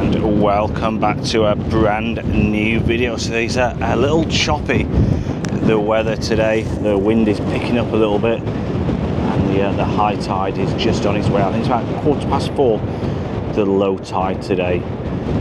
and welcome back to a brand new video. So it's a little choppy, the weather today. The wind is picking up a little bit and the high tide is just on its way. I think it's about 4:15, the low tide today.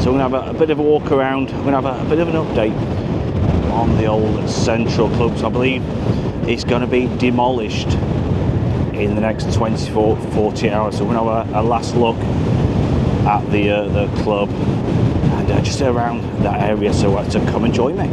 So we're going to have a bit of a walk around. We're going to have a bit of an update on the old Central Club. So I believe it's going to be demolished in the next 24, 40 hours. So we're going to have a last look at the club and just around that area. So come and join me.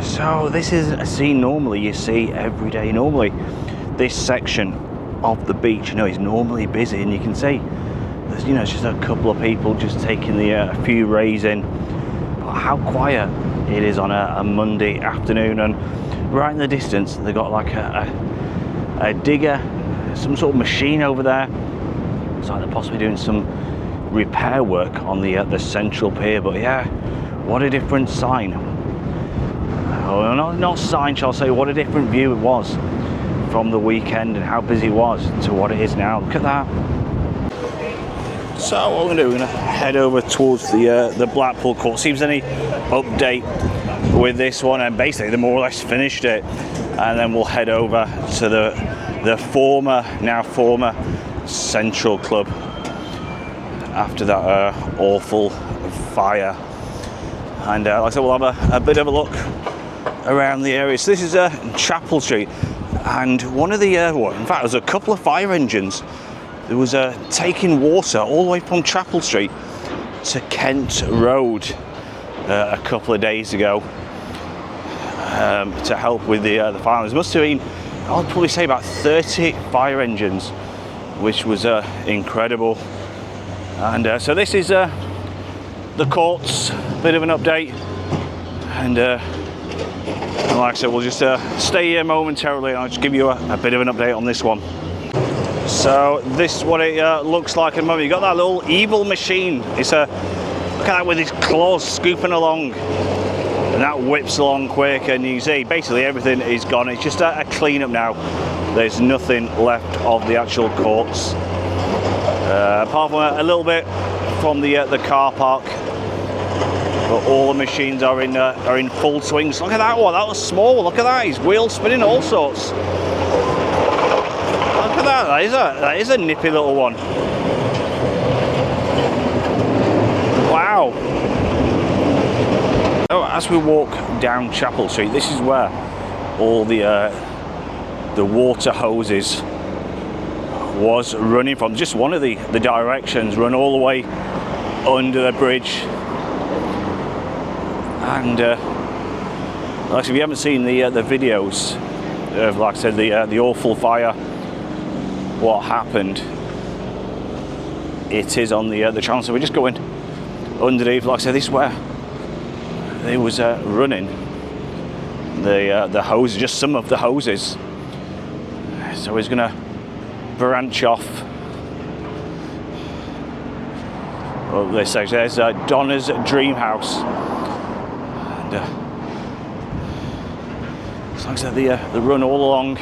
So this is a scene normally you see every day. Normally this section of the beach, is normally busy, and you can see there's it's just a couple of people just taking a few rays in. But how quiet it is on a Monday afternoon, and right in the distance they've got like a digger, some sort of machine over there. It's like they're possibly doing some repair work on the central pier. But yeah, what a different sign. Oh, not sign, shall I say, what a different view it was from the weekend and how busy it was to what it is now. Look at that. So what we're going to do, we're going to head over towards the Blackpool court. See if there's any update with this one, and basically they more or less finished it, and then we'll head over to the former Central Club after that awful fire. And like I said, we'll have a bit of a look around the area. So this is Chapel Street, and one of the in fact there's a couple of fire engines. There was taking water all the way from Chapel Street to Kent Road a couple of days ago to help with the fire. There must have been, I'd probably say, about 30 fire engines, which was incredible. And so this is the courts, bit of an update, and like I said, we'll just stay here momentarily and I'll just give you a bit of an update on this one. So this is what it looks like at the moment. You've got that little evil machine. It's look at that with his claws scooping along, and that whips along quick, and you see basically everything is gone. It's just a clean up now. There's nothing left of the actual courts, apart from a little bit from the car park. But all the machines are in full swing. So look at that one. That was small. Look at that. His wheels spinning, all sorts. Look at that. That is a nippy little one. Wow. So as we walk down Chapel Street, this is where all the water hoses was running from. Just one of the directions run all the way under the bridge. And like, if you haven't seen the videos of, like I said, the awful fire, what happened, it is on the channel. So we're just going underneath. Like I said, this is where they was running the hose, just some of the hoses. So he's gonna branch off. Well, this section there's Donna's Dream House. So like I said, the run all along.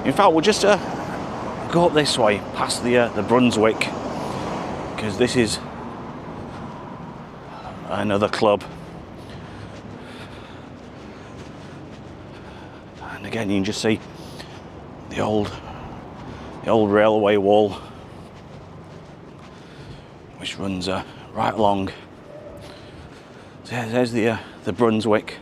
In fact, we'll just go up this way past the Brunswick, because this is another club. And again, you can just see the old railway wall, which runs right along. So yeah, there's the Brunswick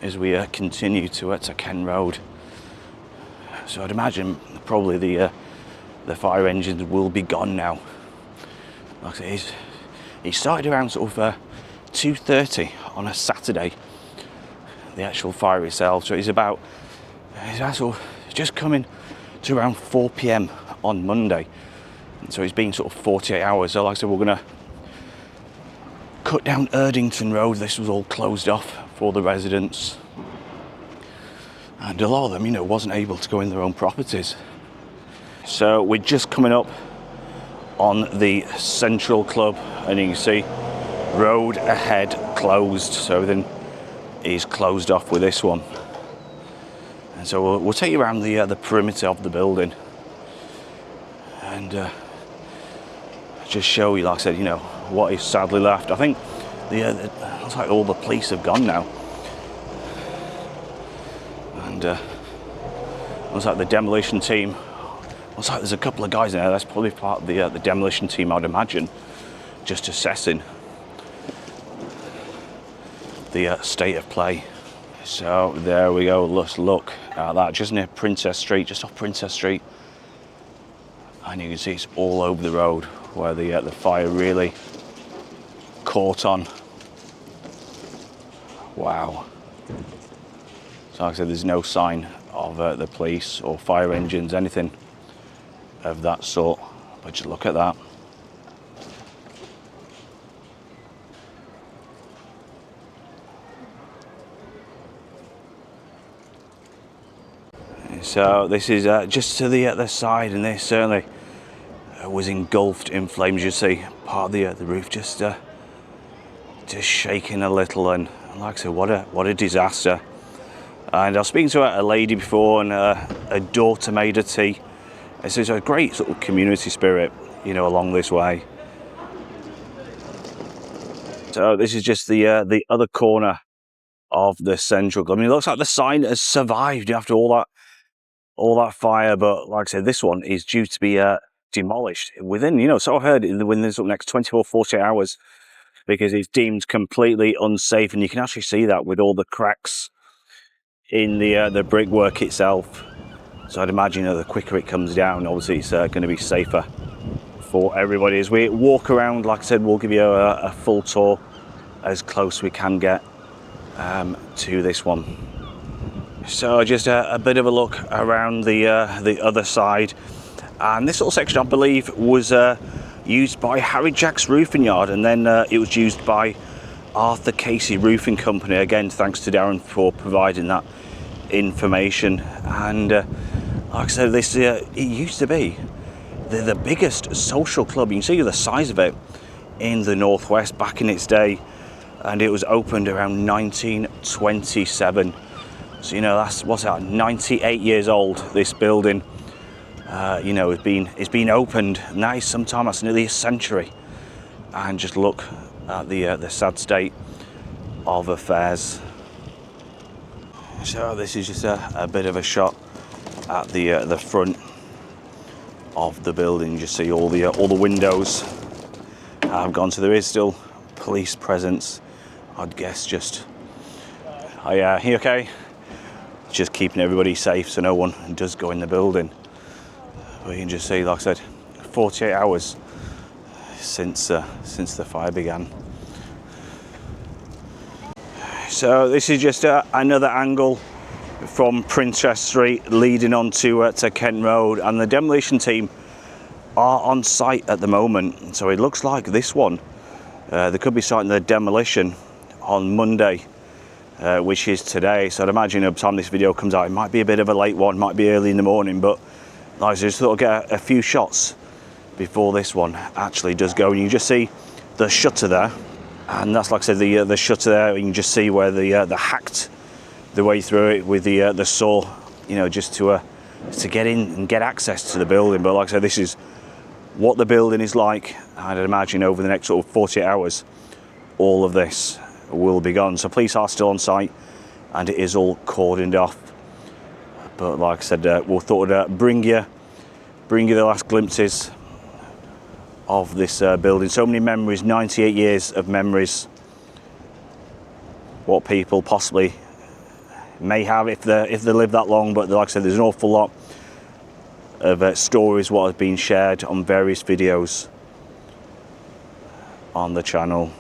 as we continue to Kent Road. So I'd imagine probably the fire engines will be gone now. Like I say, it started around sort of 2:30 on a Saturday, the actual fire itself. So it's just coming to around 4 PM on Monday. And so it's been sort of 48 hours. So like I said, we're gonna cut down Erdington Road. This was all closed off for the residents. and a lot of them, you know, wasn't able to go in their own properties. So we're just coming up on the Central Club, and you can see road ahead closed, so everything is closed off with this one. And so we'll take you around the perimeter of the building and just show you, like I said, you know, what is sadly left. I think looks like all the police have gone now, and looks like the demolition team. Looks like there's a couple of guys in there. That's probably part of the demolition team, I'd imagine, just assessing the state of play. So there we go. Let's look at that, just near Princess Street, just off Princess Street, and you can see it's all over the road where the fire really caught on. Wow. So like I said, there's no sign of the police or fire engines, anything of that sort, but just look at that. So this is just to the side, and this certainly was engulfed in flames. You see part of the roof just shaking a little, and like I said, what a disaster. And I was speaking to a lady before, and a daughter made her tea. And so it's a great sort of community spirit, you know, along this way. So this is just the other corner of the Central Club. I mean, it looks like the sign has survived after all that fire, but like I said, this one is due to be demolished within, you know, so I heard within the next 24, 48 hours, because it's deemed completely unsafe, and you can actually see that with all the cracks in the brickwork itself. So I'd imagine, you know, the quicker it comes down, obviously it's going to be safer for everybody. As we walk around, like I said, we'll give you a full tour as close we can get to this one. So just a bit of a look around the other side, and this little section, I believe, was used by Harry Jack's Roofing Yard, and then it was used by Arthur Casey Roofing Company. Again, thanks to Darren for providing that information. And like I said, this it used to be the biggest social club. You can see the size of it in the Northwest back in its day, and it was opened around 1927. So, you know, that's, what's that, 98 years old, this building. You know, it's been opened now sometime, that's nearly a century. And just look at the sad state of affairs. So this is just a bit of a shot at the front of the building. You just see all the windows have gone, so there is still police presence, I'd guess. Just, oh yeah, you okay? Just keeping everybody safe so no one does go in the building. But you can just see, like I said, 48 hours since the fire began. So this is just another angle from Princess Street leading on to Kent Road, and the demolition team are on site at the moment. So it looks like this one, they could be starting the demolition on Monday, which is today. So I'd imagine by the time this video comes out, it might be a bit of a late one, might be early in the morning, but I just thought I'd get a few shots before this one actually does go. And you can just see the shutter there, and that's, like I said, the shutter there. You can just see where the hacked the way through it with the saw, you know, just to get in and get access to the building. But like I said, this is what the building is like. I'd imagine over the next sort of 48 hours, all of this will be gone. So police are still on site, and it is all cordoned off. But like I said, we thought I'd bring you the last glimpses of this building. So many memories, 98 years of memories. What people possibly may have if they live that long. But like I said, there's an awful lot of stories what have been shared on various videos on the channel.